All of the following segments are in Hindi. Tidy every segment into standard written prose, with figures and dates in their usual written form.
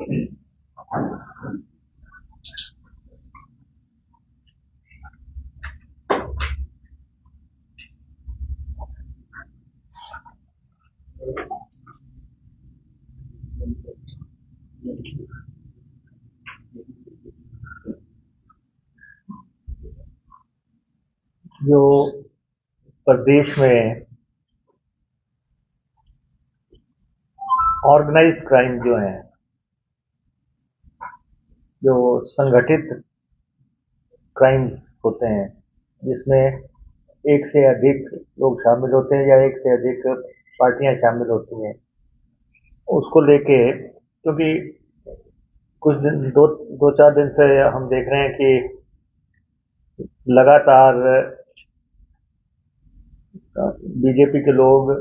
जो प्रदेश में ऑर्गेनाइज्ड क्राइम जो है, जो संगठित क्राइम्स होते हैं, जिसमें एक से अधिक लोग शामिल होते हैं या एक से अधिक पार्टियां शामिल होती हैं, उसको लेके, क्योंकि कुछ दिन दो चार दिन से हम देख रहे हैं कि लगातार बीजेपी के लोग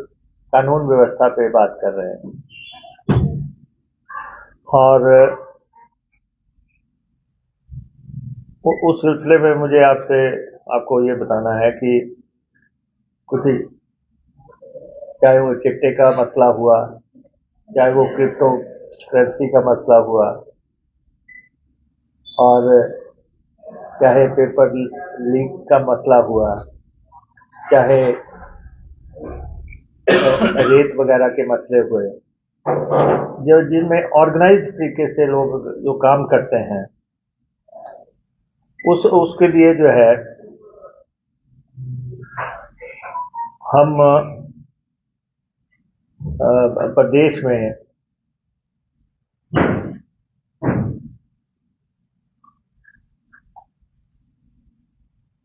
कानून व्यवस्था पे बात कर रहे हैं। और उस सिलसिले में मुझे आपको ये बताना है कि कुछ, चाहे वो चिट्टे का मसला हुआ, चाहे वो क्रिप्टो करेंसी का मसला हुआ, और चाहे पेपर लीक का मसला हुआ, चाहे रेत वगैरह के मसले हुए, जो जिनमें ऑर्गेनाइज तरीके से लोग जो काम करते हैं, उसके लिए जो है हम प्रदेश में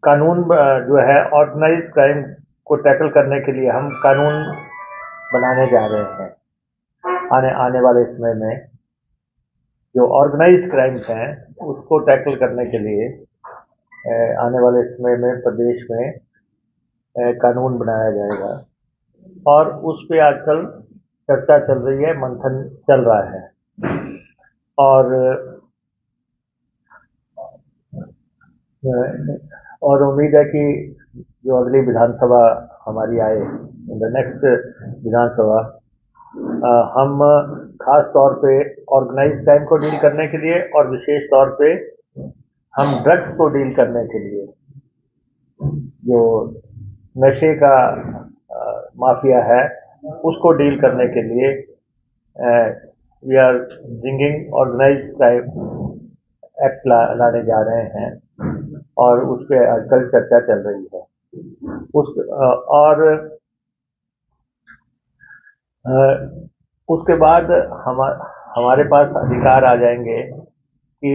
कानून जो है ऑर्गेनाइज क्राइम को टैकल करने के लिए हम कानून बनाने जा रहे हैं। आने वाले समय में जो ऑर्गेनाइज्ड क्राइम्स हैं उसको टैकल करने के लिए आने वाले समय में प्रदेश में कानून बनाया जाएगा, और उस पे आजकल चर्चा चल रही है, मंथन चल रहा है। और उम्मीद है कि जो अगली विधानसभा हमारी आए, इन द नेक्स्ट विधानसभा, हम खास तौर पे ऑर्गेनाइज क्राइम को डील करने के लिए और विशेष तौर पे हम ड्रग्स को डील करने के लिए, जो नशे का माफिया है, उसको डील करने के लिए we are bringing organised crime act लाने जा रहे हैं, और उस पर आजकल चर्चा चल रही है। और उसके बाद हमारे पास अधिकार आ जाएंगे कि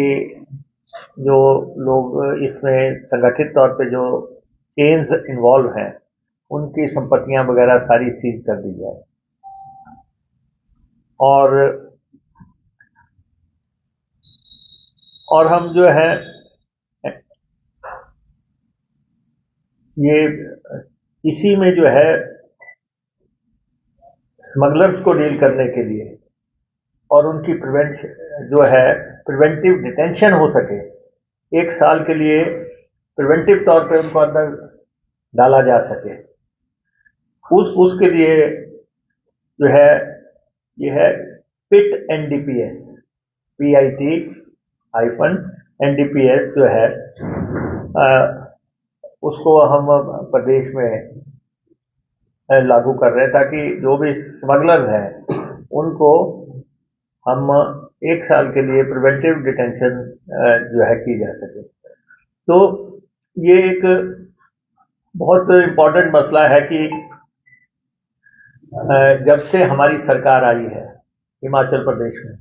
जो लोग इसमें संगठित तौर पे जो चेन्स इन्वॉल्व हैं, उनकी संपत्तियां वगैरह सारी सीज कर दी जाए। और हम जो है ये इसी में जो है स्मगलर्स को डील करने के लिए और उनकी प्रिवेंटिव डिटेंशन हो सके, 1 साल के लिए प्रिवेंटिव तौर पे उनको अंदर डाला जा सके, उसके लिए जो है ये है पिट एनडीपीएस, PIT-NDPS जो है, उसको हम प्रदेश में लागू कर रहे हैं, ताकि जो भी स्मगलर्स हैं उनको हम 1 साल के लिए प्रिवेंटिव डिटेंशन जो है की जा सके। तो ये एक बहुत इम्पोर्टेंट मसला है कि जब से हमारी सरकार आई है हिमाचल प्रदेश में,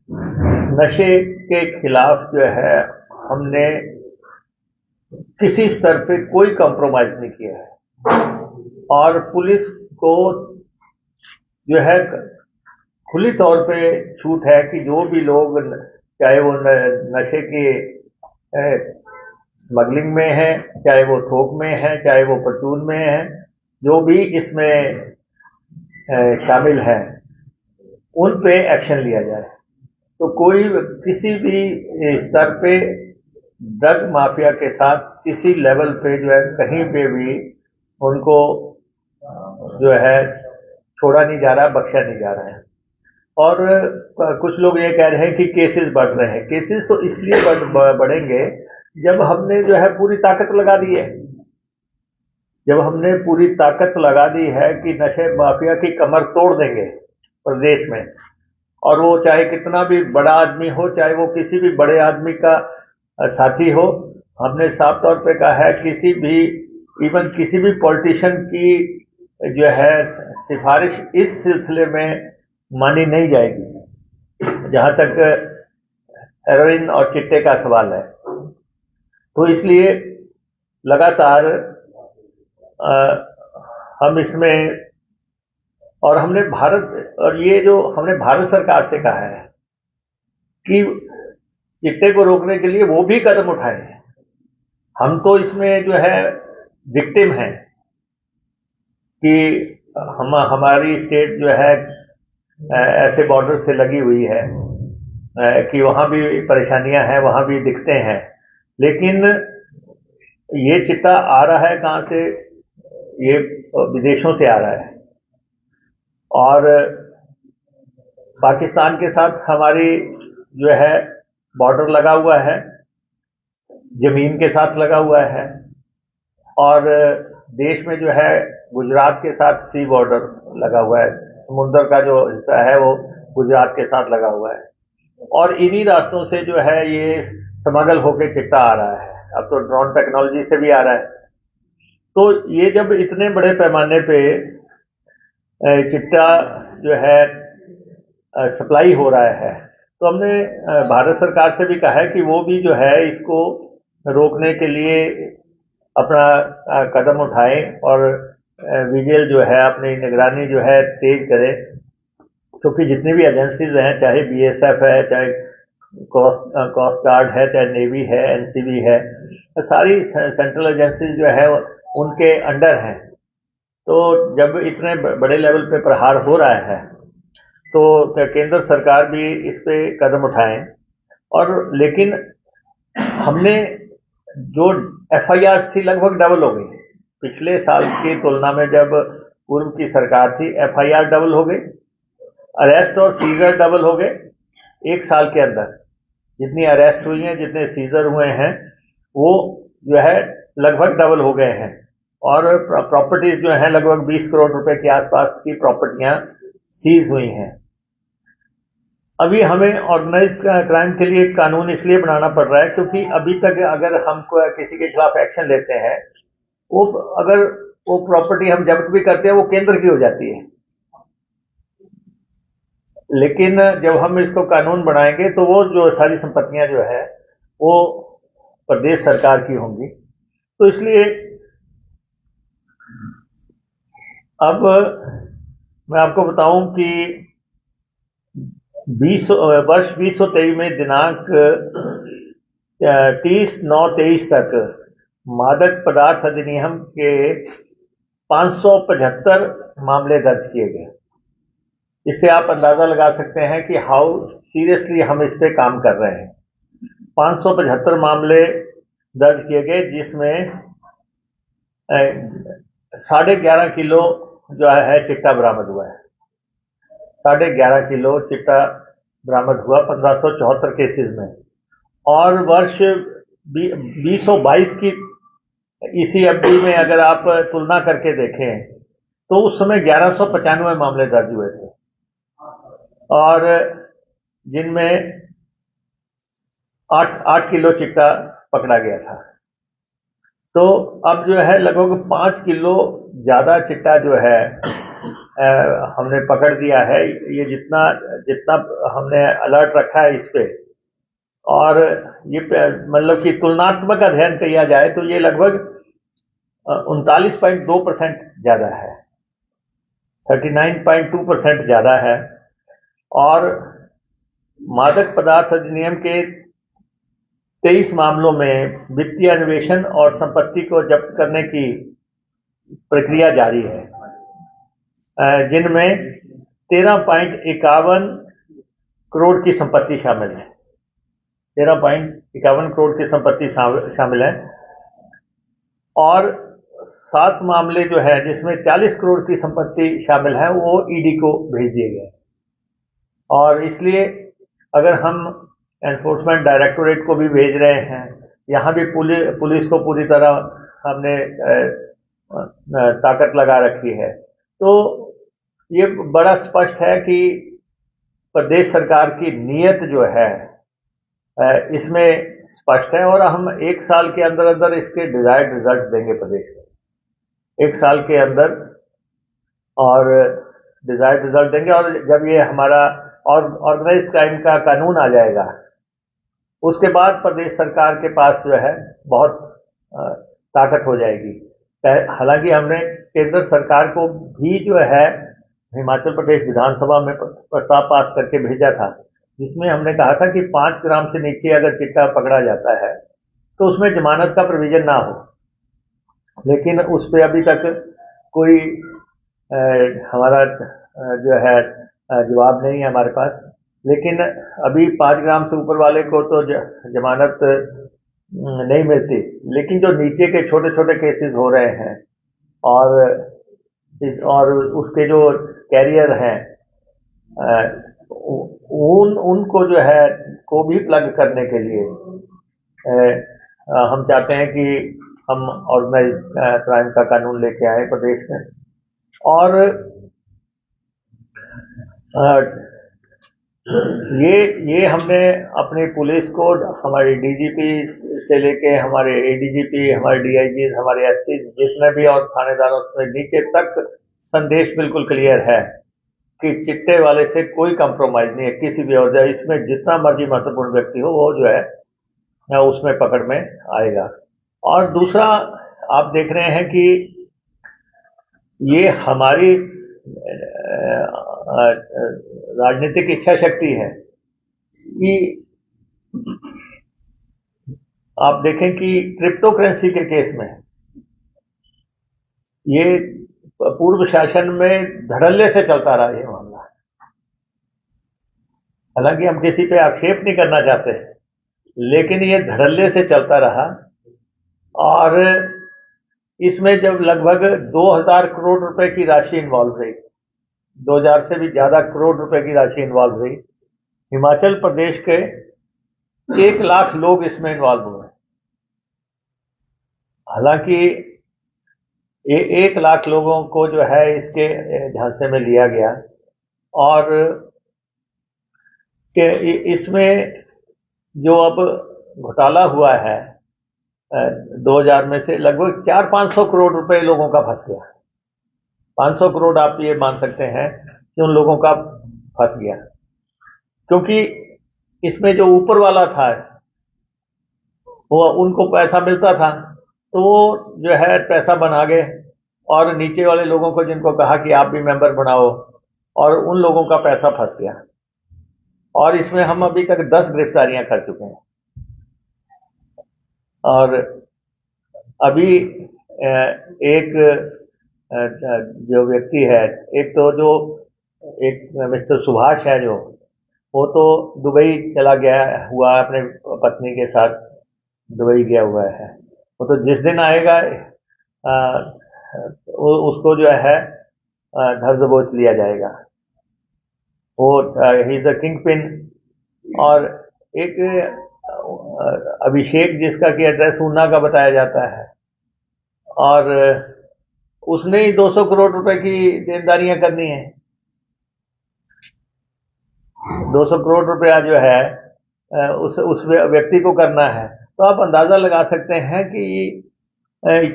नशे के खिलाफ जो है हमने किसी स्तर पे कोई कॉम्प्रोमाइज नहीं किया है, और पुलिस को जो है खुली तौर पे छूट है कि जो भी लोग, चाहे वो नशे के स्मगलिंग में है, चाहे वो थोक में है, चाहे वो परचून में है, जो भी इसमें शामिल है, उन पे एक्शन लिया जाए। तो कोई किसी भी स्तर पे ड्रग माफिया के साथ किसी लेवल पे जो है कहीं पे भी उनको जो है छोड़ा नहीं जा रहा, बख्शा नहीं जा रहा है। और कुछ लोग ये कह रहे हैं कि केसेस बढ़ रहे हैं। केसेस तो इसलिए बढ़ेंगे जब हमने जो है पूरी ताकत लगा दी है। जब हमने पूरी ताकत लगा दी है कि नशे माफिया की कमर तोड़ देंगे प्रदेश में, और वो चाहे कितना भी बड़ा आदमी हो, चाहे वो किसी भी बड़े आदमी का साथी हो, हमने साफ तौर पे कहा है किसी भी, इवन किसी भी पॉलिटिशियन की जो है सिफारिश इस सिलसिले में मानी नहीं जाएगी जहां तक हेरोइन और चिट्टे का सवाल है। तो इसलिए लगातार हम इसमें, और हमने भारत, और ये जो हमने भारत सरकार से कहा है कि चिट्टे को रोकने के लिए वो भी कदम उठाए। हम तो इसमें जो है विक्टिम हैं कि हमारी स्टेट जो है ऐसे बॉर्डर से लगी हुई है कि वहां भी परेशानियां हैं, वहां भी दिखते हैं। लेकिन ये चिट्टा आ रहा है कहां से? ये विदेशों से आ रहा है, और पाकिस्तान के साथ हमारी जो है बॉर्डर लगा हुआ है, जमीन के साथ लगा हुआ है, और देश में जो है गुजरात के साथ सी बॉर्डर लगा हुआ है, समुद्र का जो हिस्सा है वो गुजरात के साथ लगा हुआ है, और इन्हीं रास्तों से जो है ये स्मगल होके चिट्टा आ रहा है। अब तो ड्रोन टेक्नोलॉजी से भी आ रहा है। तो ये जब इतने बड़े पैमाने पे चिट्टा जो है सप्लाई हो रहा है, तो हमने भारत सरकार से भी कहा है कि वो भी जो है इसको रोकने के लिए अपना कदम उठाए, और विजिल जो है अपनी निगरानी जो है तेज करे, क्योंकि जितनी भी एजेंसीज हैं, चाहे बीएसएफ है, चाहे कोस्ट गार्ड है, चाहे नेवी है, एनसीबी है, सारी सेंट्रल एजेंसीज जो है उनके अंडर हैं। तो जब इतने बड़े लेवल पे प्रहार हो रहा है तो केंद्र सरकार भी इस पे कदम उठाएं। और लेकिन हमने जो एफआईआर थी लगभग डबल हो गई पिछले साल की तुलना में। जब पूर्व की सरकार थी, एफआईआर डबल हो गई, अरेस्ट और सीजर डबल हो गए। एक साल के अंदर जितनी अरेस्ट हुई हैं, जितने सीजर हुए हैं, वो जो है लगभग डबल हो गए हैं, और प्रॉपर्टीज जो है लगभग 20 करोड़ रुपए के आसपास की प्रॉपर्टियां सीज हुई हैं। अभी हमें ऑर्गेनाइज क्राइम के लिए कानून इसलिए बनाना पड़ रहा है क्योंकि अभी तक अगर हम किसी के खिलाफ एक्शन लेते हैं, वो अगर वो प्रॉपर्टी हम जब्त भी करते हैं वो केंद्र की हो जाती है। लेकिन जब हम इसको कानून बनाएंगे तो वो जो सारी संपत्तियां जो है वो प्रदेश सरकार की होंगी। तो इसलिए अब मैं आपको बताऊं कि वर्ष 2023 में दिनांक 30/9/23 तक मादक पदार्थ अधिनियम के 575 मामले दर्ज किए गए। इससे आप अंदाजा लगा सकते हैं कि हाउ सीरियसली हम इस पे काम कर रहे हैं। 575 मामले दर्ज किए गए, जिसमें 11.5 किलो जो है चिट्टा बरामद हुआ है। 11.5 किलो चिट्टा बरामद हुआ 1574 केसेस में। और वर्ष 2022 की इसी अवधि में अगर आप तुलना करके देखें तो उस समय 1195 मामले दर्ज हुए थे, और जिनमें 8 किलो चिट्टा पकड़ा गया था। तो अब जो है लगभग 5 किलो ज्यादा चिट्टा जो है हमने पकड़ दिया है। ये जितना जितना हमने अलर्ट रखा है इस पे, और ये मतलब कि तुलनात्मक अध्ययन किया जाए तो ये लगभग 39.2% ज्यादा है, 39.2% ज्यादा है। और मादक पदार्थ अधिनियम के 23 मामलों में वित्तीय अन्वेषण और संपत्ति को जब्त करने की प्रक्रिया जारी है, जिनमें 13.51 करोड़ की संपत्ति शामिल है। 13.51 करोड़ की संपत्ति शामिल है, और 7 मामले जो है जिसमें 40 करोड़ की संपत्ति शामिल है वो ईडी को भेज दिए गए। और इसलिए अगर हम एनफोर्समेंट डायरेक्टोरेट को भी भेज रहे हैं, यहाँ भी पुलिस को पूरी तरह हमने ताकत लगा रखी है। तो ये बड़ा स्पष्ट है कि प्रदेश सरकार की नीयत जो है इसमें स्पष्ट है, और हम 1 साल के अंदर अंदर इसके डिजायर्ड रिजल्ट देंगे प्रदेश में, 1 साल के अंदर, और डिजायर्ड रिजल्ट देंगे। और जब ये हमारा ऑर्गेनाइज क्राइम का कानून आ जाएगा, उसके बाद प्रदेश सरकार के पास जो है बहुत ताकत हो जाएगी। हालांकि हमने केंद्र सरकार को भी जो है हिमाचल प्रदेश विधानसभा में प्रस्ताव पास करके भेजा था, जिसमें हमने कहा था कि 5 ग्राम से नीचे अगर चिट्टा पकड़ा जाता है तो उसमें जमानत का प्रोविजन ना हो। लेकिन उस पर अभी तक कोई हमारा जो है जवाब नहीं है हमारे पास। लेकिन अभी 5 ग्राम से ऊपर वाले को तो जमानत नहीं मिलती, लेकिन जो नीचे के छोटे छोटे केसेस हो रहे हैं और उसके जो कैरियर हैं उनको जो है को भी प्लग करने के लिए हम चाहते हैं कि हम ऑर्गेनाइज क्राइम का कानून लेके आए प्रदेश में। और ये हमने अपनी पुलिस को, हमारे डीजीपी से लेके हमारे एडीजीपी, हमारे डीआईजी, हमारे एसपी, जितने भी और थानेदारों से नीचे तक संदेश बिल्कुल क्लियर है कि चिट्टे वाले से कोई कंप्रोमाइज नहीं है किसी भी, और इसमें जितना मर्जी महत्वपूर्ण व्यक्ति हो वो जो है उसमें पकड़ में आएगा। और दूसरा, आप देख रहे हैं कि ये हमारी राजनीतिक इच्छा शक्ति है कि आप देखें कि क्रिप्टो करेंसी के केस में ये पूर्व शासन में धड़ल्ले से चलता रहा ये मामला। हालांकि हम किसी पे आक्षेप नहीं करना चाहते, लेकिन ये धड़ल्ले से चलता रहा, और इसमें जब लगभग 2000 करोड़ रुपए की राशि इन्वॉल्व रही, 2000 से भी ज्यादा करोड़ रुपए की राशि इन्वॉल्व रही, हिमाचल प्रदेश के 1 लाख लोग इसमें इन्वॉल्व हुए। हालांकि ये 1 लाख लोगों को जो है इसके झांसे में लिया गया, और इसमें जो अब घोटाला हुआ है 2000 में से लगभग 400-500 करोड़ रुपए लोगों का फंस गया। 500 करोड़ आप ये मान सकते हैं कि उन लोगों का फंस गया, क्योंकि इसमें जो ऊपर वाला था वो उनको पैसा मिलता था, तो वो जो है पैसा बना गए, और नीचे वाले लोगों को जिनको कहा कि आप भी मेंबर बनाओ, और उन लोगों का पैसा फंस गया। और इसमें हम अभी तक 10 गिरफ्तारियां कर चुके हैं। और अभी एक जो व्यक्ति है, एक तो जो एक मिस्टर सुभाष है, जो वो तो दुबई चला गया हुआ, अपने पत्नी के साथ दुबई गया हुआ है। वो तो जिस दिन आएगा उसको जो है धर दबोच लिया जाएगा। वो he is a king pin. और एक अभिषेक, जिसका कि एड्रेस ऊना का बताया जाता है, और उसने ही 200 करोड़ रुपए की देनदारियां करनी है। 200 करोड़ रुपया जो है उस व्यक्ति को करना है। तो आप अंदाजा लगा सकते हैं कि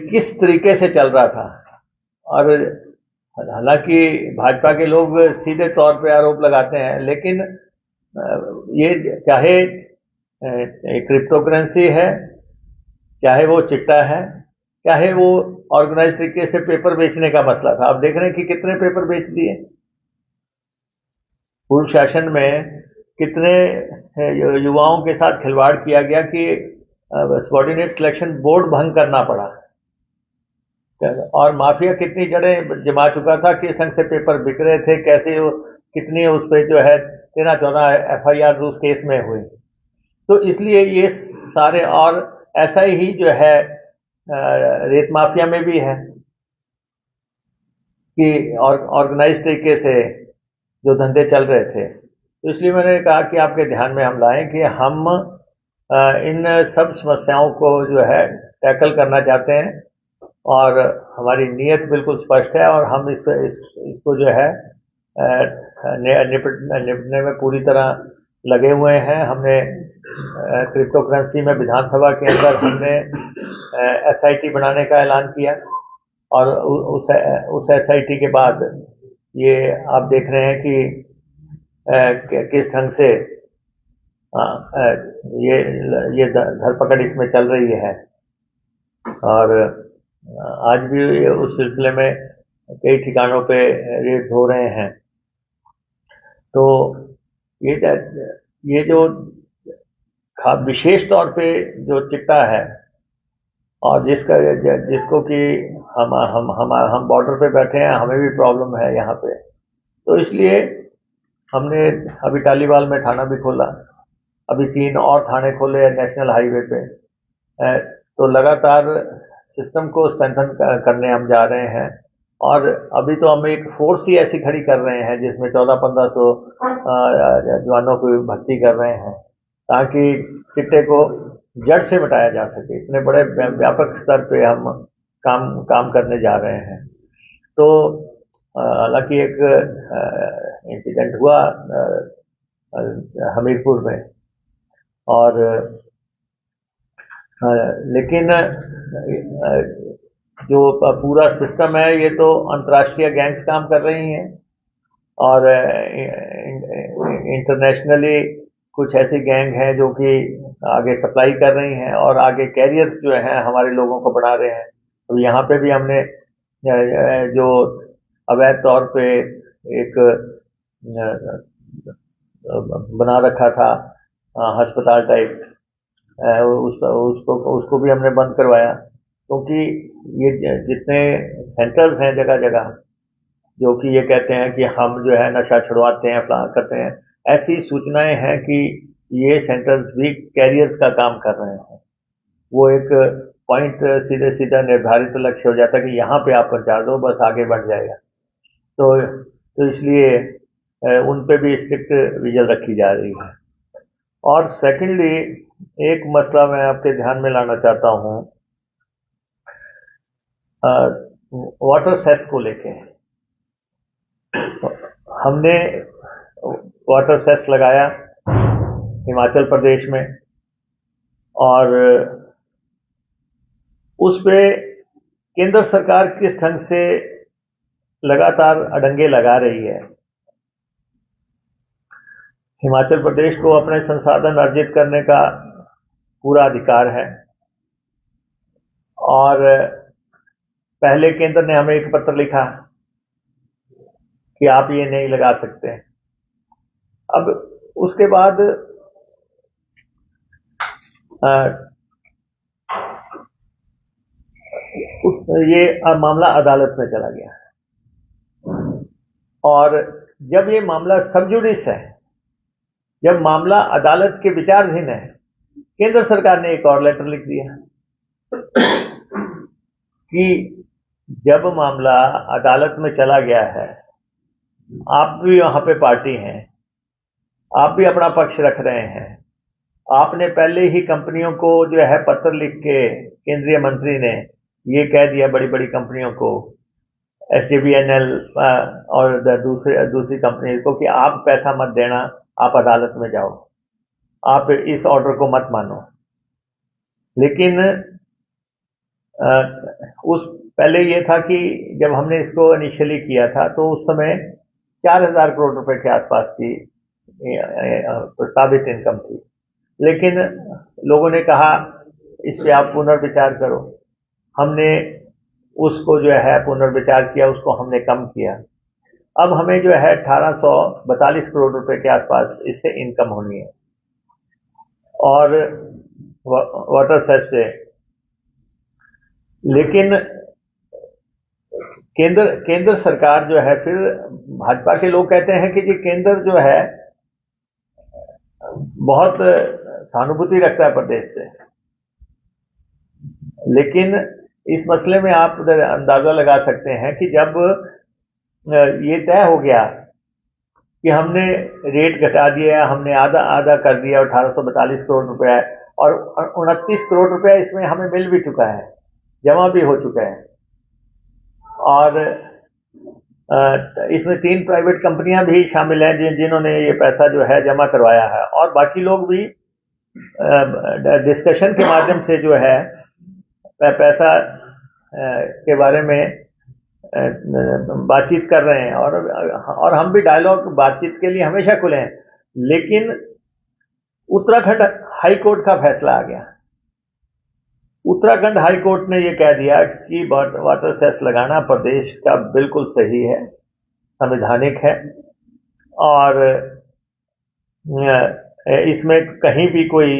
किस तरीके से चल रहा था। और हालांकि भाजपा के लोग सीधे तौर पे आरोप लगाते हैं, लेकिन ये चाहे क्रिप्टो करेंसी है, चाहे वो चिट्टा है, चाहे वो ऑर्गेनाइज तरीके से पेपर बेचने का मसला था। आप देख रहे हैं कि कितने पेपर बेच दिए पूर्व शासन में, कितने युवाओं के साथ खिलवाड़ किया गया कि सबऑर्डिनेट सिलेक्शन बोर्ड भंग करना पड़ा, और माफिया कितनी जड़ें जमा चुका था, किस ढंग से पेपर बिक रहे थे, कैसे कितनी उस पर जो है 13-14 FIR उस केस में हुई। तो इसलिए ये सारे, और ऐसा ही जो है रेत माफिया में भी है कि ऑर्गेनाइज तरीके से जो धंधे चल रहे थे, तो इसलिए मैंने कहा कि आपके ध्यान में हम लाएं कि हम इन सब समस्याओं को जो है टैकल करना चाहते हैं, और हमारी नीयत बिल्कुल स्पष्ट है, और हम इसको जो है निपटने में पूरी तरह लगे हुए हैं। हमने क्रिप्टो करेंसी में विधानसभा के अंदर हमने एसआईटी बनाने का ऐलान किया, और उस एसआईटी के बाद ये आप देख रहे हैं कि किस ढंग से ये धरपकड़ इसमें चल रही है, और आज भी उस सिलसिले में कई ठिकानों पे रेड्स हो रहे हैं। तो ये जो विशेष तौर पे जो चिट्टा है, और जिसको कि हम बॉर्डर पे बैठे हैं, हमें भी प्रॉब्लम है यहाँ पे, तो इसलिए हमने अभी टालीवाल में थाना भी खोला, अभी 3 और थाने खोले नेशनल हाईवे पे। तो लगातार सिस्टम को स्ट्रेंथन करने हम जा रहे हैं, और अभी तो हम एक फोर्स ही ऐसी खड़ी कर रहे हैं जिसमें 1400-1500 जवानों को भर्ती कर रहे हैं, ताकि चिट्टे को जड़ से मिटाया जा सके। इतने बड़े व्यापक स्तर पे हम काम करने जा रहे हैं। तो हालांकि एक इंसिडेंट हुआ हमीरपुर में, और लेकिन जो पूरा सिस्टम है, ये तो अंतर्राष्ट्रीय गैंग्स काम कर रही हैं, और इंटरनेशनली कुछ ऐसी गैंग हैं जो कि आगे सप्लाई कर रही हैं, और आगे कैरियर्स जो हैं हमारे लोगों को बढ़ा रहे हैं। तो यहाँ पे भी हमने जो अवैध तौर पे एक बना रखा था अस्पताल टाइप, उसको भी हमने बंद करवाया, क्योंकि ये जितने सेंटर्स हैं जगह जगह, जो कि ये कहते हैं कि हम जो है नशा छुड़वाते हैं, प्लान करते हैं, ऐसी सूचनाएं हैं कि ये सेंटर्स भी कैरियर्स का काम कर रहे हैं। वो एक पॉइंट सीधा निर्धारित लक्ष्य हो जाता है कि यहाँ पे आप पहुंचा दो, बस आगे बढ़ जाएगा। तो इसलिए उन पे भी स्ट्रिक्ट विजिल रखी जा रही है। और सेकेंडली, एक मसला मैं आपके ध्यान में लाना चाहता हूँ वाटर सेस को लेके। हमने वाटर सेस लगाया हिमाचल प्रदेश में, और उस पे केंद्र सरकार किस ढंग से लगातार अड़ंगे लगा रही है। हिमाचल प्रदेश को अपने संसाधन अर्जित करने का पूरा अधिकार है, और पहले केंद्र ने हमें एक पत्र लिखा कि आप ये नहीं लगा सकते। अब उसके बाद ये मामला अदालत में चला गया, और जब ये मामला सब जुडिस है, जब मामला अदालत के विचाराधीन है, केंद्र सरकार ने एक और लेटर लिख दिया कि जब मामला अदालत में चला गया है, आप भी वहां पे पार्टी हैं, आप भी अपना पक्ष रख रहे हैं, आपने पहले ही कंपनियों को जो है पत्र लिख के, केंद्रीय मंत्री ने ये कह दिया बड़ी बड़ी कंपनियों को, SJVN और दूसरी कंपनी को, कि आप पैसा मत देना, आप अदालत में जाओ, आप इस ऑर्डर को मत मानो। लेकिन उस पहले ये था कि जब हमने इसको इनिशियली किया था, तो उस समय 4000 करोड़ रुपए के आसपास की प्रस्तावित इनकम थी। लेकिन लोगों ने कहा इस पे आप पुनर्विचार करो। हमने उसको जो है पुनर्विचार किया, उसको हमने कम किया। अब हमें जो है 1842 करोड़ रुपए के आसपास इससे इनकम होनी है, और वाटर सेस से। लेकिन केंद्र सरकार जो है, फिर भाजपा के लोग कहते हैं कि जी केंद्र जो है बहुत सहानुभूति रखता है प्रदेश से। लेकिन इस मसले में आप अंदाजा लगा सकते हैं कि जब ये तय हो गया कि हमने रेट घटा दिया, हमने आधा आधा कर दिया, 1842 करोड़ रुपया है, और 29 करोड़ रुपया इसमें हमें मिल भी चुका है, जमा भी हो चुका है। और इसमें 3 प्राइवेट कंपनियां भी शामिल हैं जिन्होंने ये पैसा जो है जमा करवाया है, और बाकी लोग भी डिस्कशन के माध्यम से जो है पैसा के बारे में बातचीत कर रहे हैं, और हम भी डायलॉग बातचीत के लिए हमेशा खुले हैं। लेकिन उत्तराखंड हाई कोर्ट का फैसला आ गया। उत्तराखंड हाई कोर्ट ने यह कह दिया कि वाटर सेस लगाना प्रदेश का बिल्कुल सही है, संवैधानिक है, और इसमें कहीं भी कोई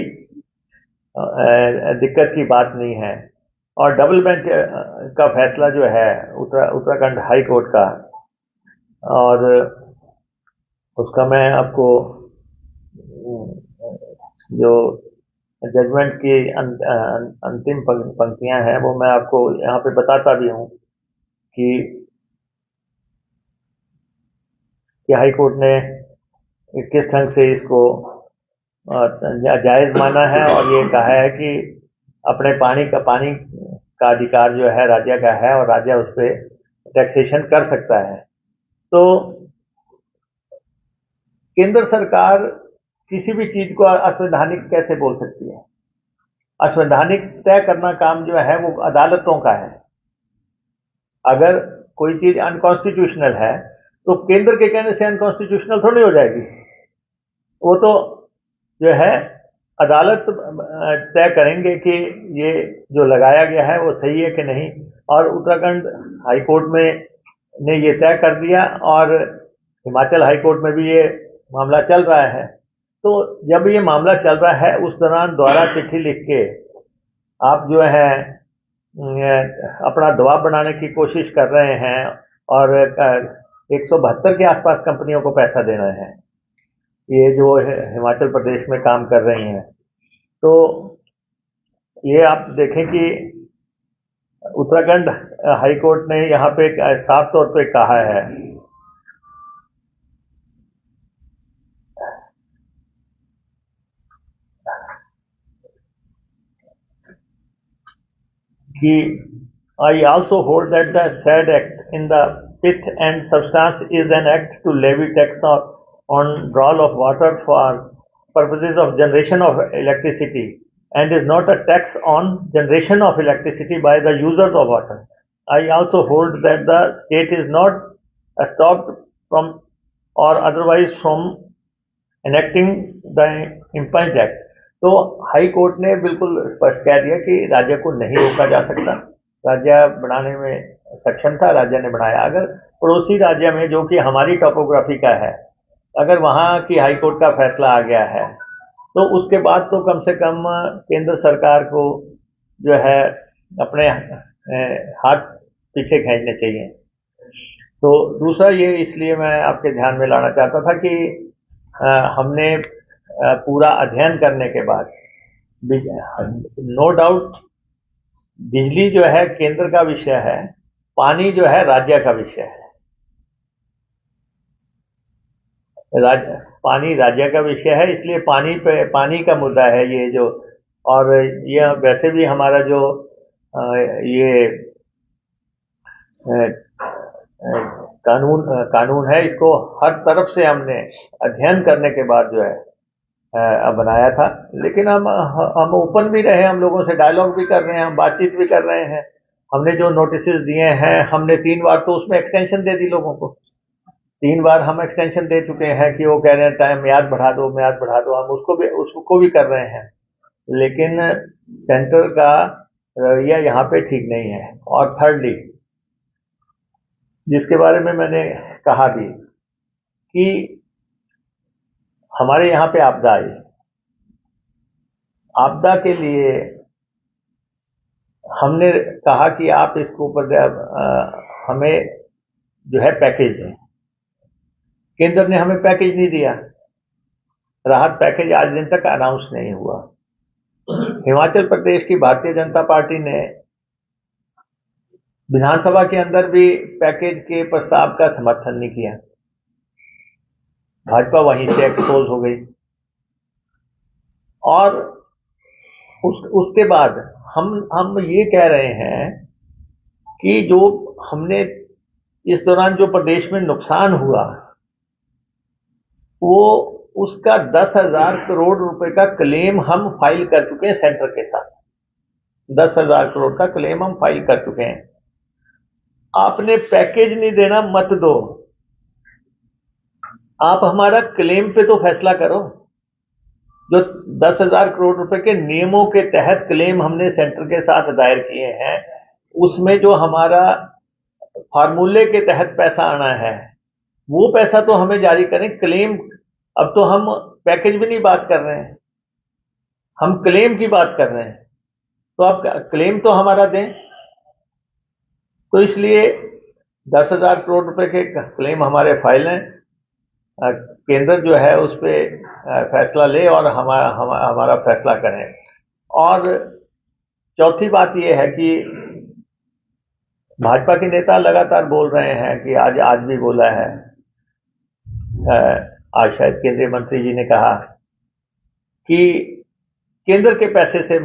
दिक्कत की बात नहीं है। और डबल बेंच का फैसला जो है उत्तराखंड हाई कोर्ट का, और उसका मैं आपको जो जजमेंट की अंतिम पंक्तियां हैं वो मैं आपको यहाँ पे बताता भी हूँ कि हाई कोर्ट ने किस ढंग से इसको जायज माना है, और ये कहा है कि अपने पानी का अधिकार जो है राज्य का है, और राज्य उस पर टैक्सेशन कर सकता है। तो केंद्र सरकार किसी भी चीज को असंवैधानिक कैसे बोल सकती है? असंवैधानिक तय करना काम जो है वो अदालतों का है। अगर कोई चीज अनकॉन्स्टिट्यूशनल है तो केंद्र के कहने से अनकॉन्स्टिट्यूशनल थोड़ी हो जाएगी, वो तो जो है अदालत तय करेंगे कि ये जो लगाया गया है वो सही है कि नहीं। और उत्तराखंड हाई कोर्ट में ने ये तय कर दिया, और हिमाचल हाई कोर्ट में भी ये मामला चल रहा है। तो जब ये मामला चल रहा है उस दौरान दोबारा चिट्ठी लिख के आप जो है अपना दबाव बनाने की कोशिश कर रहे हैं, और 172 के आसपास कंपनियों को पैसा दे रहे हैं, ये जो हिमाचल प्रदेश में काम कर रही हैं। तो ये आप देखें कि उत्तराखंड हाई कोर्ट ने यहाँ पे साफ तौर पे कहा है कि I also hold that the said act in the pith and substance is an act to levy tax on drawl of water for purposes of generation of electricity, and is not a tax on generation of electricity by the users of water. I also hold that the state is not stopped from or otherwise from enacting the impugned act. तो हाई कोर्ट ने बिल्कुल स्पष्ट कह दिया कि राज्य को नहीं रोका जा सकता, राज्य बनाने में सक्षम था, राज्य ने बनाया। अगर पड़ोसी राज्य में जो कि हमारी टोपोग्राफी का है, अगर वहां की हाई कोर्ट का फैसला आ गया है तो उसके बाद तो कम से कम केंद्र सरकार को जो है अपने हाथ पीछे खींचने चाहिए। तो दूसरा ये इसलिए मैं आपके ध्यान में लाना चाहता था कि हमने पूरा अध्ययन करने के बाद नो डाउट बिजली जो है केंद्र का विषय है, पानी जो है राज्य का विषय है। पानी राज्य का विषय है, इसलिए पानी का मुद्दा है ये जो। और ये वैसे भी हमारा जो ये कानून है, इसको हर तरफ से हमने अध्ययन करने के बाद जो है बनाया था। लेकिन हम ओपन भी रहे, हम लोगों से डायलॉग भी कर रहे हैं, हम बातचीत भी कर रहे हैं। हमने जो नोटिस दिए हैं, हमने 3 बार तो उसमें एक्सटेंशन दे दी लोगों को। 3 बार हम एक्सटेंशन दे चुके हैं कि वो कह रहे हैं टाइम म्याद बढ़ा दो, हम उसको भी कर रहे हैं। लेकिन सेंटर का रवैया यहाँ पे ठीक नहीं है। और थर्डली, जिसके बारे में मैंने कहा भी कि हमारे यहाँ पे आपदा आई, आपदा के लिए हमने कहा कि आप इसके ऊपर हमें जो है पैकेज दें। केंद्र ने हमें पैकेज नहीं दिया, राहत पैकेज आज दिन तक अनाउंस नहीं हुआ। हिमाचल प्रदेश की भारतीय जनता पार्टी ने विधानसभा के अंदर भी पैकेज के प्रस्ताव का समर्थन नहीं किया। भाजपा वहीं से एक्सपोज हो गई। और उसके बाद हम ये कह रहे हैं कि जो हमने इस दौरान जो प्रदेश में नुकसान हुआ, वो उसका 10,000 करोड़ रुपए का क्लेम हम फाइल कर चुके हैं सेंटर के साथ। 10,000 करोड़ का क्लेम हम फाइल कर चुके हैं। आपने पैकेज नहीं देना, मत दो, आप हमारा क्लेम पे तो फैसला करो। जो 10,000 करोड़ रुपए के नियमों के तहत क्लेम हमने सेंटर के साथ दायर किए हैं, उसमें जो हमारा फार्मूले के तहत पैसा आना है, वो पैसा तो हमें जारी करें। क्लेम, अब तो हम पैकेज भी नहीं बात कर रहे हैं, हम क्लेम की बात कर रहे हैं, तो आप क्लेम तो हमारा दें। तो इसलिए 10,000 करोड़ रुपए के क्लेम हमारे फाइल हैं। केंद्र जो है उस पर फैसला ले और हमारा फैसला करें। और चौथी बात यह है कि भाजपा के नेता लगातार बोल रहे हैं कि आज भी बोला है, आज शायद केंद्रीय मंत्री जी ने कहा कि केंद्र के पैसे से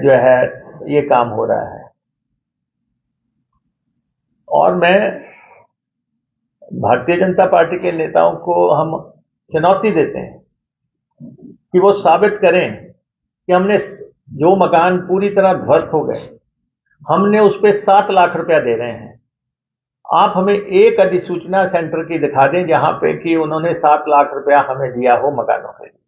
जो है ये काम हो रहा है। और मैं भारतीय जनता पार्टी के नेताओं को हम चुनौती देते हैं कि वो साबित करें कि हमने जो मकान पूरी तरह ध्वस्त हो गए, हमने उस पर 7 लाख रुपया दे रहे हैं। आप हमें एक अधिसूचना सेंटर की दिखा दें जहां पे कि उन्होंने 7 लाख रुपया हमें दिया हो मकानों के लिए।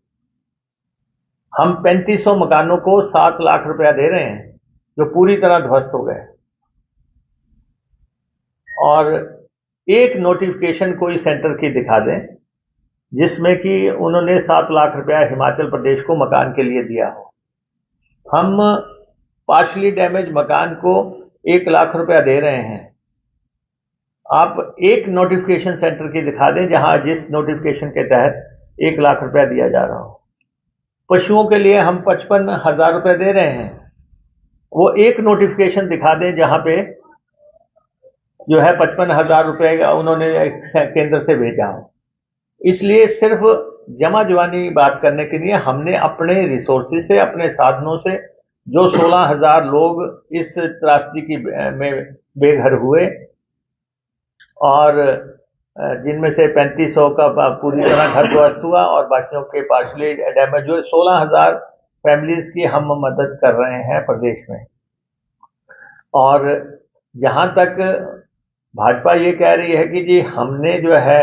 हम 3500 मकानों को 7 लाख रुपया दे रहे हैं जो पूरी तरह ध्वस्त हो गए, और एक नोटिफिकेशन कोई सेंटर की दिखा दें जिसमें कि उन्होंने 7 लाख रुपया हिमाचल प्रदेश को मकान के लिए दिया हो। हम पार्शली डैमेज मकान को 1 लाख रुपया दे रहे हैं। आप एक नोटिफिकेशन सेंटर की दिखा दें जहां जिस नोटिफिकेशन के तहत 1 लाख रुपया दिया जा रहा हो। पशुओं के लिए हम 55,000 रुपये दे रहे हैं, वो एक नोटिफिकेशन दिखा दें जहां पे जो है 55,000 रुपये उन्होंने केंद्र से भेजा हो। इसलिए सिर्फ जमा जुबानी बात करने के लिए हमने अपने रिसोर्सेज से, अपने साधनों से, जो 16,000 लोग इस त्रासदी की में बेघर हुए और जिनमें से 3500 का पूरी तरह घर ध्वस्त हुआ और बाकियों के पार्शली डैमेज हुए, 16,000 फैमिलीज की हम मदद कर रहे हैं प्रदेश में। और जहां तक भाजपा ये कह रही है कि जी हमने जो है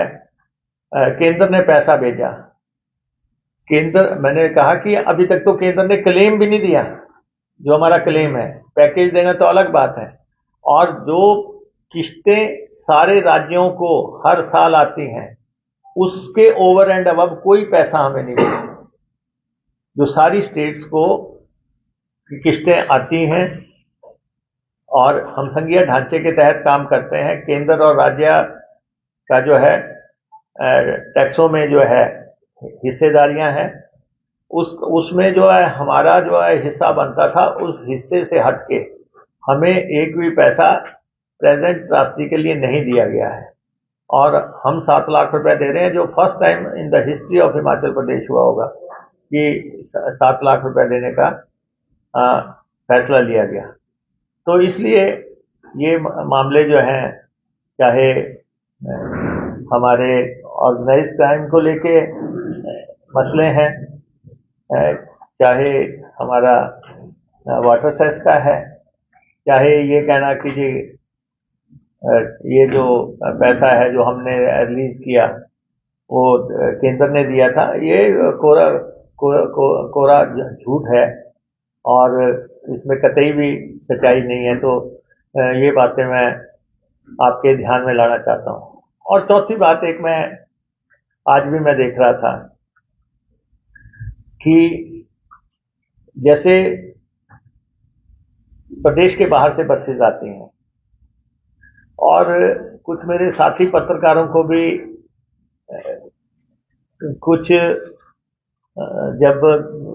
केंद्र ने पैसा भेजा, मैंने कहा कि अभी तक तो केंद्र ने क्लेम भी नहीं दिया जो हमारा क्लेम है। पैकेज देना तो अलग बात है, और जो किस्तें सारे राज्यों को हर साल आती हैं उसके ओवर एंड अबव कोई पैसा हमें नहीं मिला। जो सारी स्टेट्स को किस्तें आती हैं और हम संघीय ढांचे के तहत काम करते हैं, केंद्र और राज्य का जो है टैक्सों में जो है हिस्सेदारियां हैं, उसमें जो है हमारा जो है हिस्सा बनता था, उस हिस्से से हटके हमें एक भी पैसा प्रेजेंट त्रासदी के लिए नहीं दिया गया है। और हम 7 लाख रुपए दे रहे हैं, जो first time in the history of Himachal Pradesh हुआ होगा कि 7 लाख रुपए देने का फैसला लिया गया। तो इसलिए ये मामले जो हैं, चाहे हमारे ऑर्गेनाइज क्राइम को लेके मसले हैं, चाहे हमारा वाटर सेस का है, चाहे ये कहना कि जी ये जो पैसा है जो हमने रिलीज किया वो केंद्र ने दिया था, ये कोरा झूठ है और इसमें कतई भी सच्चाई नहीं है। तो ये बातें मैं आपके ध्यान में लाना चाहता हूँ। और चौथी बात, एक मैं आज भी मैं देख रहा था कि जैसे प्रदेश के बाहर से बसेज आती हैं और कुछ मेरे साथी पत्रकारों को भी कुछ जब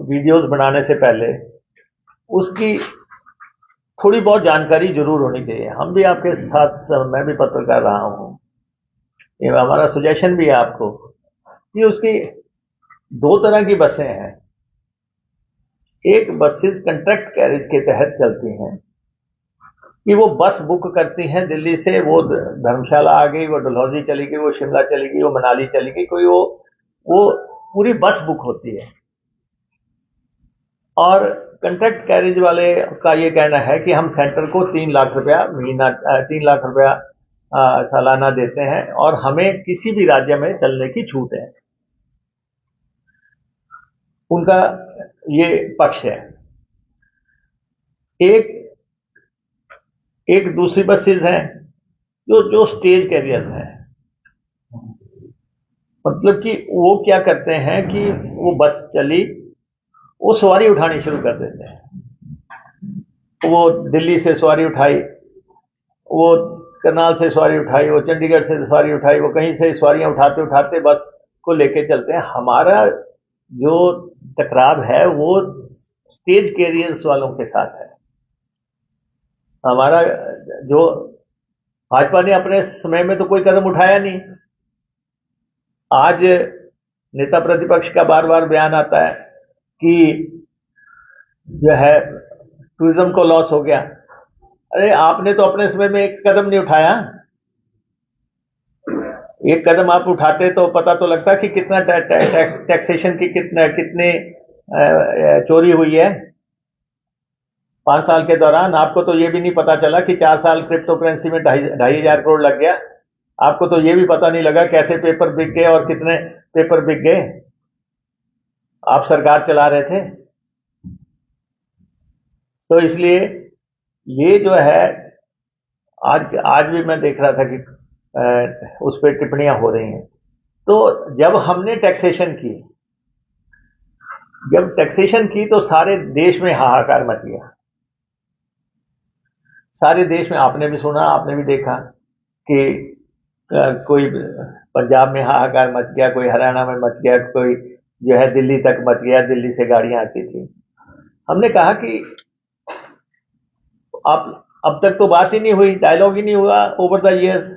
वीडियोस बनाने से पहले उसकी थोड़ी बहुत जानकारी जरूर होनी चाहिए। हम भी आपके साथ, मैं भी पत्रकार रहा हूं, ये हमारा सजेशन भी है आपको कि उसकी दो तरह की बसें हैं। एक बसेस कंट्रैक्ट कैरेज के तहत चलती हैं कि वो बस बुक करती हैं दिल्ली से, वो धर्मशाला आ गई, वो डलहौजी चली गई, वो शिमला चली गई, वो मनाली चली गई, कोई वो पूरी बस बुक होती है। और कंट्रैक्ट कैरेज वाले का ये कहना है कि हम सेंटर को 3 लाख रुपया महीना 3 लाख रुपया सालाना देते हैं और हमें किसी भी राज्य में चलने की छूट है। उनका ये पक्ष है। एक दूसरी बसेज हैं जो स्टेज कैरियर्स हैं, मतलब कि वो क्या करते हैं कि वो बस चली, वो सवारी उठानी शुरू कर देते हैं। वो दिल्ली से सवारी उठाई, वो करनाल से सवारी उठाई, वो चंडीगढ़ से सवारी उठाई, वो कहीं से सवारियां उठाते उठाते बस को लेके चलते हैं। हमारा जो टकराव है वो स्टेज कैरियर्स वालों के साथ है। हमारा जो भाजपा ने अपने समय में तो कोई कदम उठाया नहीं। आज नेता प्रतिपक्ष का बार बार बयान आता है कि जो है टूरिज्म को लॉस हो गया। अरे आपने तो अपने समय में एक कदम नहीं उठाया। एक कदम आप उठाते तो पता तो लगता कि कितना टैक्सेशन की कितने चोरी हुई है 5 साल के दौरान। आपको तो ये भी नहीं पता चला कि 4 साल क्रिप्टो करेंसी में 2,500 करोड़ लग गया। आपको तो ये भी पता नहीं लगा कैसे पेपर बिक गए और कितने पेपर बिक गए। आप सरकार चला रहे थे। तो इसलिए ये जो है आज भी मैं देख रहा था कि उस पर टिप्पणियां हो रही हैं। तो जब हमने टैक्सेशन की तो सारे देश में हाहाकार मच गया। सारे देश में आपने भी सुना, आपने भी देखा कि कोई पंजाब में हाहाकार मच गया, कोई हरियाणा में मच गया, कोई जो है दिल्ली तक मच गया, दिल्ली से गाड़ियां आती थी। हमने कहा कि अब तक तो बात ही नहीं हुई, डायलॉग ही नहीं हुआ ओवर द इयर्स।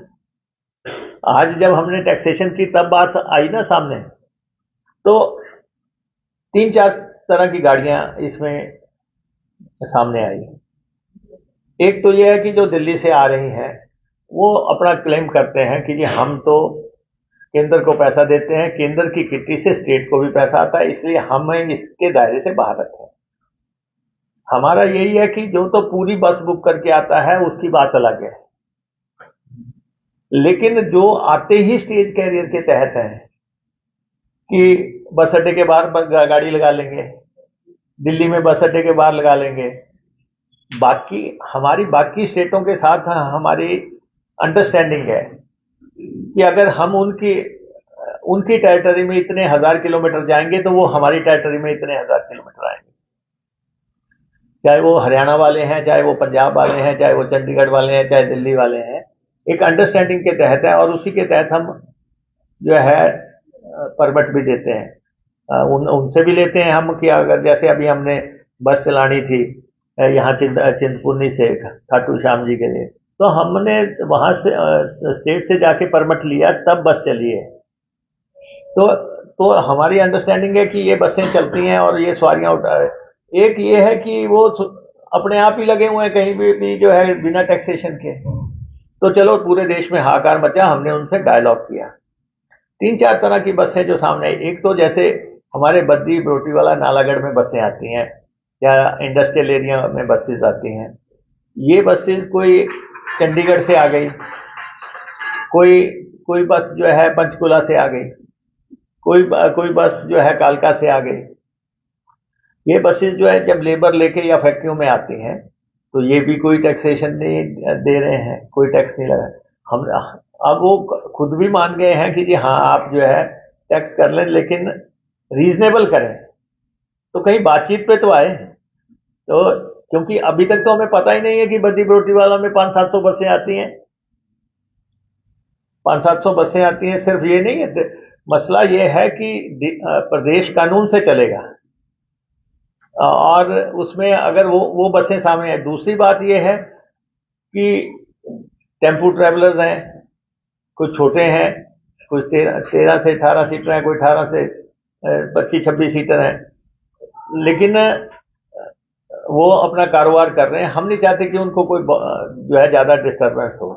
आज जब हमने टैक्सेशन की तब बात आई ना सामने। तो 3-4 तरह की गाड़ियां इसमें सामने आई। एक तो यह है कि जो दिल्ली से आ रही हैं वो अपना क्लेम करते हैं कि जी हम तो केंद्र को पैसा देते हैं, केंद्र की किट्टी से स्टेट को भी पैसा आता है, इसलिए हमें इसके दायरे से बाहर रखें। हमारा यही है कि जो तो पूरी बस बुक करके आता है उसकी बात अलग है, लेकिन जो आते ही स्टेज कैरियर के तहत है कि बस अड्डे के बाहर गाड़ी लगा लेंगे, दिल्ली में बस अड्डे के बाहर लगा लेंगे, हमारी बाकी स्टेटों के साथ हमारी अंडरस्टैंडिंग है कि अगर हम उनकी टेरिटरी में इतने 1000 किलोमीटर जाएंगे तो वो हमारी टेरिटरी में इतने 1000 किलोमीटर आएंगे। चाहे वो हरियाणा वाले हैं, चाहे वो पंजाब वाले हैं, चाहे वो चंडीगढ़ वाले हैं, चाहे दिल्ली वाले हैं, एक अंडरस्टैंडिंग के तहत है और उसी के तहत हम जो है परमिट भी देते हैं। उनसे भी लेते हैं हम कि अगर जैसे अभी हमने बस चलानी थी यहाँ चिंतपूर्णी से खाटू श्याम जी के लिए, तो हमने वहां से स्टेट से जाके परमिट लिया तब बस चली है। तो हमारी अंडरस्टैंडिंग है कि ये बसें चलती हैं और ये सवारियां उठा है। एक ये है कि वो अपने आप ही लगे हुए हैं कहीं भी जो है बिना टैक्सेशन के। तो चलो पूरे देश में हाहाकार मचा, हमने उनसे डायलॉग किया। 3-4 तरह की बसें जो सामने आई। एक तो जैसे हमारे बद्दी बरोटीवाला नालागढ़ में बसें आती हैं या इंडस्ट्रियल एरिया में बसेज आती हैं। ये बसेज कोई चंडीगढ़ से आ गई, कोई बस जो है पंचकुला से आ गई, कोई बस जो है कालका से आ गई। ये बसेज जो है जब लेबर लेके या फैक्ट्रियों में आती हैं तो ये भी कोई टैक्सेशन नहीं दे रहे हैं, कोई टैक्स नहीं लगा। हम अब वो खुद भी मान गए हैं कि जी हाँ आप जो है टैक्स कर लें, लेकिन रीजनेबल करें, तो कहीं बातचीत पे तो आए। तो क्योंकि अभी तक तो हमें पता ही नहीं है कि बद्दी बरोटीवाला में 500-700 बसें आती हैं। 500-700 बसें आती हैं। सिर्फ ये नहीं है, मसला ये है कि प्रदेश कानून से चलेगा और उसमें अगर वो बसें सामने है। दूसरी बात यह है कि टेम्पू ट्रैवलर्स हैं, कुछ छोटे हैं, कुछ 13 से 18 सीटर हैं, कोई 18 से 25-26 सीटर हैं, लेकिन वो अपना कारोबार कर रहे हैं। हम नहीं चाहते कि उनको कोई जो है ज़्यादा डिस्टर्बेंस हो।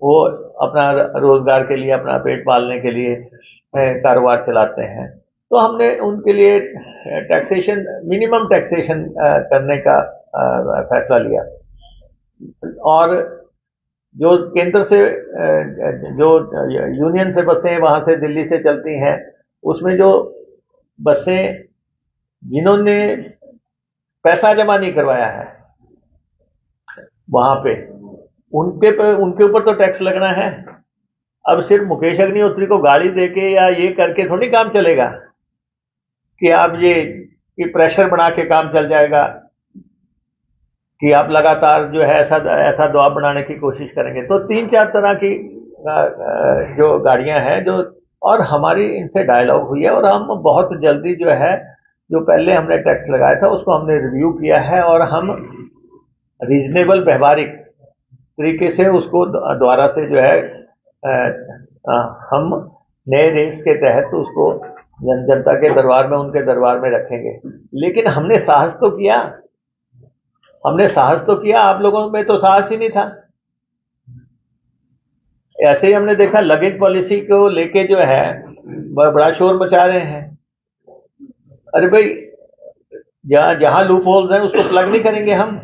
वो अपना रोजगार के लिए, अपना पेट पालने के लिए कारोबार चलाते हैं। तो हमने उनके लिए टैक्सेशन, मिनिमम टैक्सेशन करने का फैसला लिया। और जो केंद्र से जो यूनियन से बसें वहां से दिल्ली से चलती हैं, उसमें जो बसें जिन्होंने पैसा जमा नहीं करवाया है वहां पे, उनके ऊपर तो टैक्स लगना है। अब सिर्फ मुकेश अग्निहोत्री को गाड़ी देके या ये करके थोड़ी काम चलेगा कि आप ये प्रेशर बना के काम चल जाएगा कि आप लगातार जो है ऐसा दबाव बनाने की कोशिश करेंगे। तो 3-4 तरह की जो गाड़ियां हैं जो, और हमारी इनसे डायलॉग हुई है, और हम बहुत जल्दी जो है, जो पहले हमने टैक्स लगाया था उसको हमने रिव्यू किया है, और हम रीजनेबल व्यवहारिक तरीके से उसको दोबारा से जो है हम नए रेट्स के तहत उसको जनता के दरबार में, उनके दरबार में रखेंगे। लेकिन हमने साहस तो किया, आप लोगों में तो साहस ही नहीं था। ऐसे ही हमने देखा लगेज पॉलिसी को लेके जो है बड़ा शोर मचा रहे हैं। अरे भाई, जहां लूप होल्स हैं उसको प्लग नहीं करेंगे हम।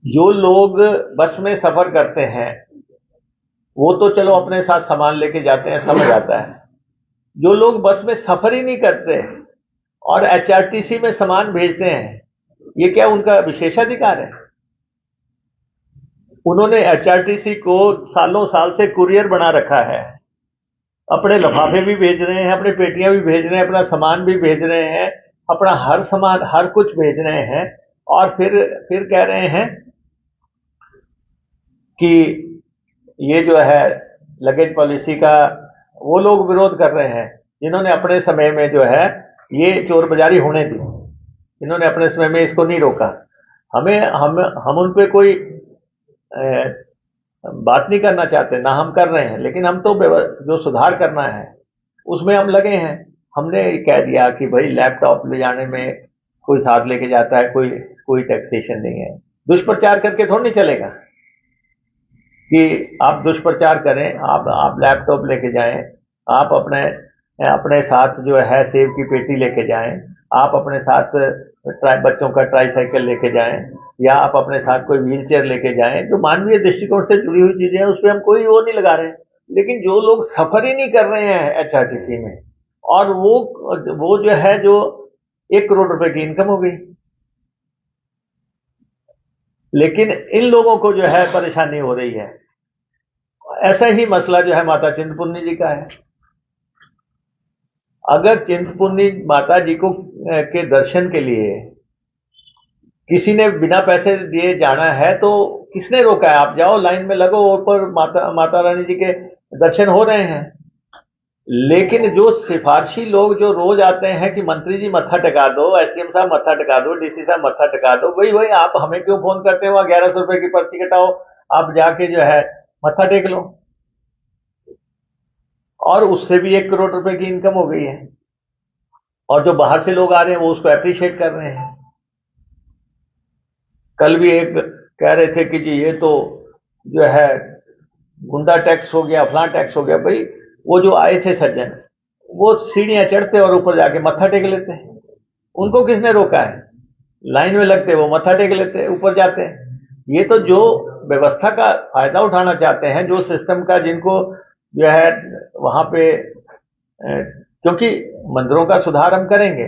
जो लोग बस में सफर करते हैं वो तो चलो अपने साथ सामान लेके जाते हैं, समझ आता है। जो लोग बस में सफर ही नहीं करते और एचआरटीसी में सामान भेजते हैं, ये क्या उनका विशेषाधिकार है? उन्होंने एचआरटीसी को सालों साल से कुरियर बना रखा है। अपने लिफाफे भी भेज रहे हैं, अपनी पेटियां भी भेज रहे हैं, अपना सामान भी भेज रहे हैं, अपना हर सामान, हर कुछ भेज रहे हैं, और फिर कह रहे हैं कि ये जो है लगेज पॉलिसी का वो लोग विरोध कर रहे हैं जिन्होंने अपने समय में जो है ये चोर बाजारी होने दी, इन्होंने अपने समय में इसको नहीं रोका। हम उन पे कोई बात नहीं करना चाहते, ना हम कर रहे हैं, लेकिन हम तो जो सुधार करना है उसमें हम लगे हैं। हमने कह दिया कि भाई लैपटॉप ले जाने में कोई साथ लेके जाता है, कोई टैक्सेशन नहीं है। दुष्प्रचार करके थोड़ा नहीं चलेगा कि आप दुष्प्रचार करें, आप लैपटॉप लेके जाएं, आप अपने साथ जो है सेब की पेटी लेके जाएं, आप अपने साथ बच्चों का ट्राईसाइकिल लेके जाएं, या आप अपने साथ कोई व्हील चेयर लेके जाएं। जो मानवीय दृष्टिकोण से जुड़ी हुई चीजें हैं उस पर हम कोई वो नहीं लगा रहे हैं। लेकिन जो लोग सफर ही नहीं कर रहे हैं एचआरटीसी में, और वो जो है जो 1 करोड़ रुपए की इनकम हो गई, लेकिन इन लोगों को जो है परेशानी हो रही है। ऐसा ही मसला जो है माता चिंतपूर्णी जी का है। अगर चिंतपूर्णी माता जी को के दर्शन के लिए किसी ने बिना पैसे दिए जाना है तो किसने रोका है? आप जाओ, लाइन में लगो, ऊपर माता रानी जी के दर्शन हो रहे हैं। लेकिन जो सिफारशी लोग जो रोज आते हैं कि मंत्री जी मत्था टिका दो, एसडीएम साहब मत्था टिका दो, डीसी साहब मत्था टिका दो, वही आप हमें क्यों फोन करते हो? 1100 रुपए की पर्ची कटाओ, आप जाके जो है मत्था टेक लो, और उससे भी 1 करोड़ रुपए की इनकम हो गई है। और जो बाहर से लोग आ रहे हैं वो उसको अप्रिशिएट कर रहे हैं। कल भी एक कह रहे थे कि जी ये तो जो है गुंडा टैक्स हो गया, फलां टैक्स हो गया। भाई, वो जो आए थे सज्जन, वो सीढ़ियां चढ़ते और ऊपर जाके मत्था टेक लेते हैं। उनको किसने रोका है? लाइन में लगते, वो मत्था टेक लेते, ऊपर जाते हैं। ये तो जो व्यवस्था का फायदा उठाना चाहते हैं, जो सिस्टम का, जिनको जो है वहां पे, क्योंकि मंदिरों का सुधार हम करेंगे,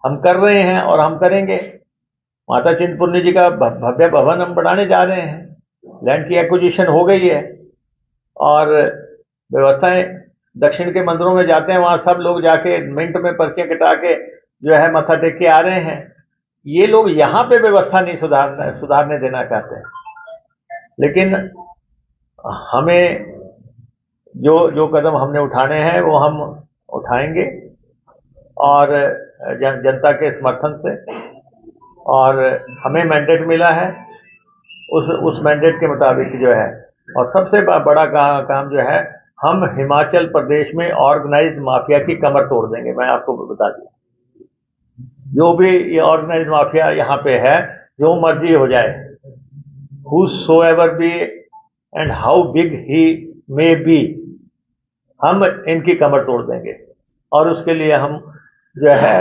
हम कर रहे हैं और हम करेंगे। माता चिंतपूर्णी जी का भव्य भवन हम बनाने जा रहे हैं, लैंड की एक्विजिशन हो गई है, और व्यवस्थाएं दक्षिण के मंदिरों में जाते हैं, वहां सब लोग जाके मिनट में पर्चियां कटा के जो है मत्था टेक के आ रहे हैं। ये लोग यहाँ पे व्यवस्था नहीं सुधारने देना चाहते हैं। लेकिन हमें जो कदम हमने उठाने हैं वो हम उठाएंगे, और जनता के समर्थन से, और हमें मैंडेट मिला है, उस मैंडेट के मुताबिक जो है। और सबसे बड़ा काम जो है हम हिमाचल प्रदेश में ऑर्गेनाइज्ड माफिया की कमर तोड़ देंगे। मैं आपको बता दूं, जो भी ये ऑर्गेनाइज्ड माफिया यहाँ पे है, जो मर्जी हो जाए, whosoever be and how big he may be, हम इनकी कमर तोड़ देंगे। और उसके लिए हम जो है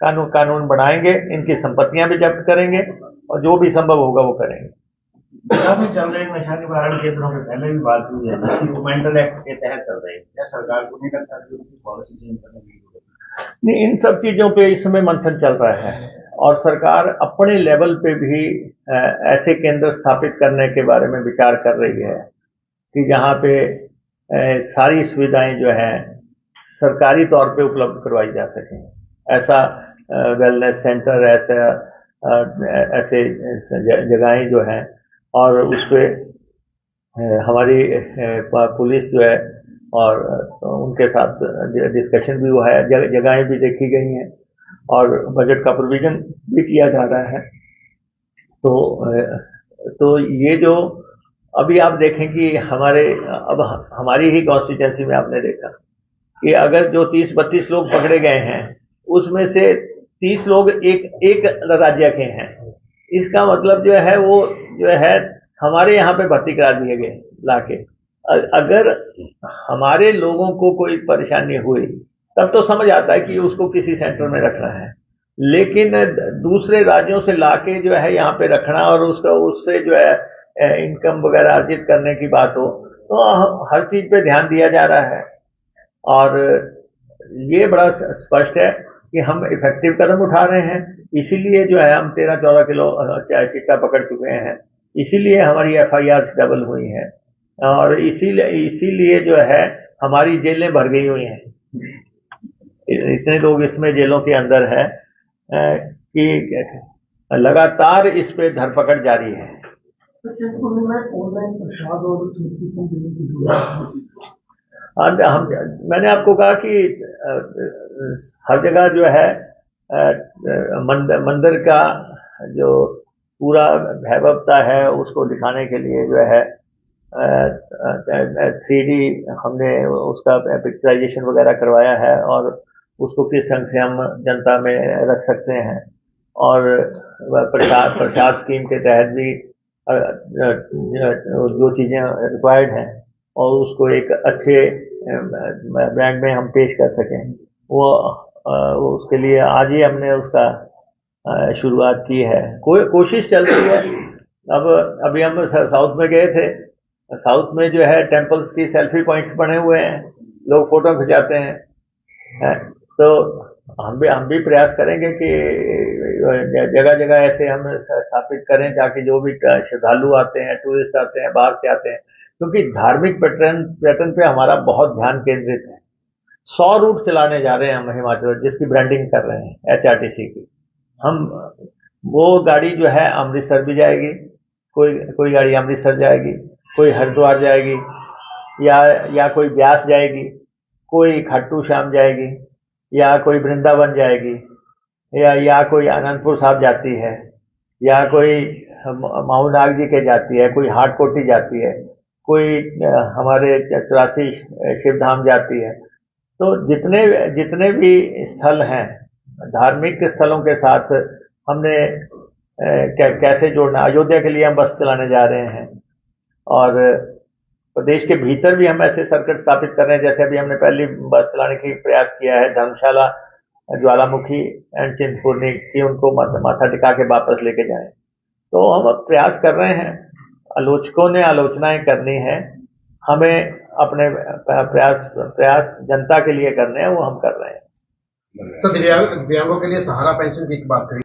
कानून बनाएंगे, इनकी संपत्तियां भी जब्त करेंगे और जो भी संभव होगा वो करेंगे। में चल रहे नशा निवारण केंद्रों में पहले भी बात हुई है, मेंटल एक्ट के तहत चल रहे हैं, क्या सरकार को नहीं लगता कि उनकी पॉलिसी चेंज करने की जरूरत है? नहीं, इन सब चीजों पे इस समय मंथन चल रहा है और सरकार अपने लेवल पे भी ऐसे केंद्र स्थापित करने के बारे में विचार कर रही है कि जहाँ पे सारी सुविधाएं जो है सरकारी तौर पे उपलब्ध करवाई जा सकें। ऐसा वेलनेस सेंटर, ऐसे जगहें जो हैं, और उस पे हमारी पुलिस जो है और उनके साथ डिस्कशन भी हुआ है, जगहें भी देखी गई हैं और बजट का प्रोविजन भी किया जा रहा है। तो ये जो अभी आप देखें कि हमारी ही कॉन्स्टिट्यूंसी में आपने देखा कि अगर जो 30-32 लोग पकड़े गए हैं, उसमें से 30 लोग एक राज्य के हैं। इसका मतलब जो है वो जो है हमारे यहाँ पे भर्ती करा दिए गए लाके। अगर हमारे लोगों को कोई परेशानी हुई तब तो समझ आता है कि उसको किसी सेंटर में रखना है, लेकिन दूसरे राज्यों से लाके जो है यहाँ पे रखना और उससे जो है इनकम वगैरह अर्जित करने की बात हो, तो हर चीज पे ध्यान दिया जा रहा है। और ये बड़ा स्पष्ट है कि हम इफेक्टिव कदम उठा रहे हैं, इसीलिए जो है हम 13-14 किलो चिट्टा पकड़ चुके हैं, इसीलिए हमारी FIR डबल हुई हैं और इसीलिए जो है हमारी जेलें भर गई हुई हैं। इतने लोग इसमें जेलों के अंदर है कि लगातार इस पे धरपकड़ जारी है। मैंने आपको कहा कि हर जगह जो है मंदिर का जो पूरा वैभवता है उसको दिखाने के लिए जो है 3D हमने उसका पिक्चराइजेशन वगैरह करवाया है और उसको किस ढंग से हम जनता में रख सकते हैं। और प्रसाद स्कीम के तहत भी जो चीजें रिक्वायर्ड हैं और उसको एक अच्छे ब्रांड में हम पेश कर सकें, वो उसके लिए आज ही हमने उसका शुरुआत की है। कोशिश चल रही है। अभी हम साउथ में गए थे, साउथ में जो है टेम्पल्स की सेल्फी पॉइंट्स बने हुए हैं, लोग फोटो खिंचाते हैं। तो हम भी प्रयास करेंगे कि जगह जगह ऐसे हम स्थापित करें ताकि जो भी श्रद्धालु आते हैं, टूरिस्ट आते हैं, बाहर से आते हैं, क्योंकि धार्मिक पर्यटन पे हमारा बहुत ध्यान केंद्रित है। 100 रूट चलाने जा रहे हैं हम हिमाचल, जिसकी ब्रांडिंग कर रहे हैं HRTC की। हम वो गाड़ी जो है अमृतसर भी जाएगी, कोई गाड़ी अमृतसर जाएगी, कोई हरिद्वार जाएगी, या कोई ब्यास जाएगी, कोई खाटू श्याम जाएगी, या कोई वृंदावन जाएगी, या कोई आनंदपुर साहब जाती है, या कोई माउंट नाग जी के जाती है, कोई हाटकोटी जाती है, कोई हमारे 84 शिवधाम जाती है। तो जितने भी स्थल हैं धार्मिक स्थलों के साथ हमने कैसे जोड़ना। अयोध्या के लिए हम बस चलाने जा रहे हैं और प्रदेश के भीतर भी हम ऐसे सर्किट स्थापित कर रहे हैं। जैसे अभी हमने पहली बस चलाने की प्रयास किया है धर्मशाला, ज्वालामुखी एंड चिंतपूर्णी की, उनको माथा टिका के वापस लेके जाएं। तो हम अब प्रयास कर रहे हैं। आलोचकों ने आलोचनाएं करनी है, हमें अपने प्रयास जनता के लिए करने हैं, वो हम कर रहे हैं। तो दिव्यांगों के लिए सहारा पेंशन की बात करें।